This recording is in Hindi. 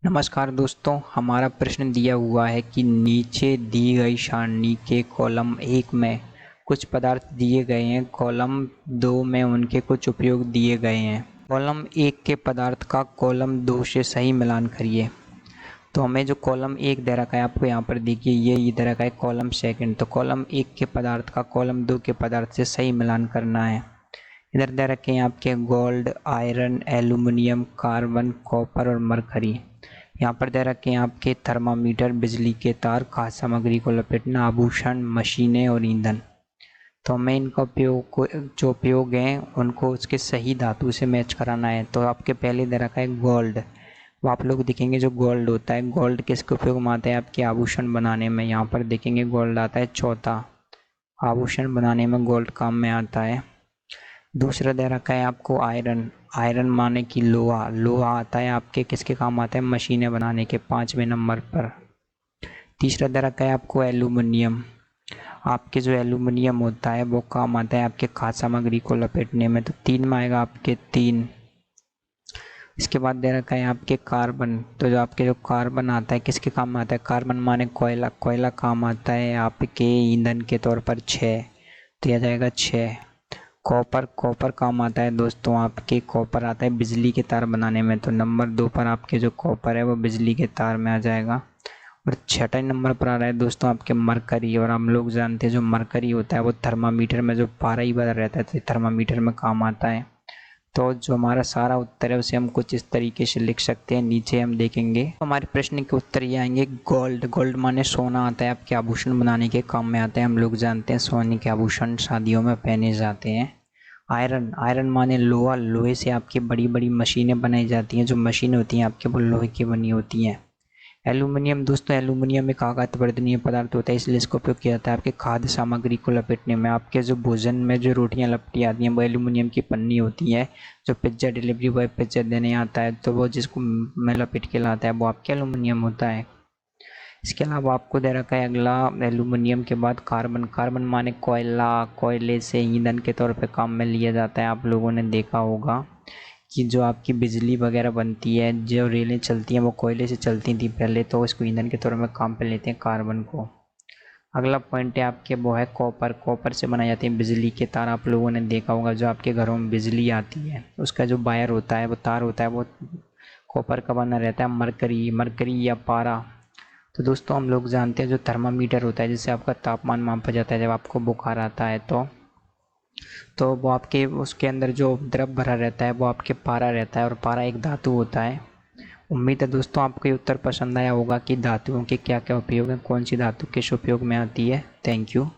नमस्कार दोस्तों, हमारा प्रश्न दिया हुआ है कि नीचे दी गई सारणी के कॉलम 1 में कुछ पदार्थ दिए गए हैं, कॉलम 2 में उनके कुछ उपयोग दिए गए हैं। कॉलम 1 के पदार्थ का कॉलम 2 से सही मिलान करिए। तो हमें जो कॉलम 1 दे रखा है, आपको यहाँ पर देखिए ये दे रखा है कॉलम सेकंड। तो कॉलम 1 के पदार्थ का कॉलम 2 के पदार्थ से सही मिलान करना है। इधर दे रखे हैं आपके gold, iron, aluminium, carbon, copper और मरकरी। यहाँ पर दे रखे हैं आपके थर्मामीटर, बिजली के तार, खाद्य सामग्री को लपेटना, आभूषण, मशीनें और ईंधन। तो हमें इनका जो उपयोग हैं उनको उसके सही धातु से मैच कराना है। तो आपके पहले दे रखा है गोल्ड। वो आप लोग देखेंगे जो गोल्ड होता है, गोल्ड किसके उपयोग में आता है? आपके आभूषण बनाने में। यहाँ पर देखेंगे गोल्ड आता है चौथा, आभूषण बनाने में गोल्ड काम में आता है। दूसरा दे रखा है आपको आयरन। आयरन माने कि लोहा। लोहा आता है आपके किसके काम आता है? मशीनें बनाने के 5वें नंबर पर। तीसरा दे रखा है आपको एल्यूमिनियम। आपके जो एल्यूमिनियम होता है वो काम आता है आपके खाद्य सामग्री को लपेटने में। तो 3 में आएगा आपके 3। इसके बाद दे रखा है आपके कार्बन। तो जो कार्बन आता है किसके काम में आता है? कार्बन माने कोयला। कोयला काम आता है आपके ईंधन के तौर पर 6। तो यह जाएगा 6। कॉपर। कॉपर काम आता है दोस्तों आपके, कॉपर आता है बिजली के तार बनाने में। तो नंबर 2 पर आपके जो कॉपर है वो बिजली के तार में आ जाएगा। और छठे नंबर पर आ रहा है दोस्तों आपके मरकरी। और हम लोग जानते हैं जो मरकरी होता है वो थर्मामीटर में जो पारा ही बदल रहता है तो थर्मामीटर में काम आता है। तो जो हमारा सारा उत्तर है उसे हम कुछ इस तरीके से लिख सकते हैं, नीचे हम देखेंगे। तो हमारे प्रश्न के उत्तर ये आएंगे। गोल्ड। गोल्ड माने सोना आता है आपके आभूषण बनाने के काम में आता है। हम लोग जानते हैं सोने के आभूषण शादियों में पहने जाते हैं। आयरन। आयरन माने लोहा। लोहे से आपकी बड़ी बड़ी मशीनें बनाई जाती हैं। जो मशीनें होती हैं आपके वो लोहे की बनी होती हैं। एल्यूमिनियम दोस्तों, एल्यूमिनियम एक आघात वर्धनीय पदार्थ होता है, इसलिए इसका उपयोग किया जाता है आपके खाद्य सामग्री को लपेटने में। आपके जो भोजन में जो रोटियां लपटी आती हैं वो एल्यूमिनियम की पन्नी होती है। जो पिज्ज़ा डिलीवरी बॉय पिज्ज़ा देने आता है तो वो जिसको में लपेट के लाता है वो आपके एल्यूमिनियम होता है। इसके अलावा आपको दे रखा है अगला एल्यूमिनियम के बाद कार्बन। कार्बन माने कोयला। कोयले से ईंधन के तौर पे काम में लिया जाता है। आप लोगों ने देखा होगा कि जो आपकी बिजली वगैरह बनती है, जो रेलें चलती हैं वो कोयले से चलती थी पहले, तो इसको ईंधन के तौर में काम पे लेते हैं कार्बन को। अगला पॉइंट है आपके वो है कॉपर। कॉपर से बनाए जाते हैं बिजली के तार। आप लोगों ने देखा होगा जो आपके घरों में बिजली आती है उसका जो वायर होता है वो तार होता है वो कॉपर का बना रहता है। मरकरी। मरकरी या पारा। तो दोस्तों हम लोग जानते हैं जो थर्मामीटर होता है जिससे आपका तापमान मापा जाता है जब आपको बुखार आता है तो वो आपके उसके अंदर जो द्रव भरा रहता है वो आपके पारा रहता है और पारा एक धातु होता है। उम्मीद है दोस्तों आपको ये उत्तर पसंद आया होगा कि धातुओं के क्या क्या उपयोग हैं, कौन सी धातु किस उपयोग में आती है। Thank you.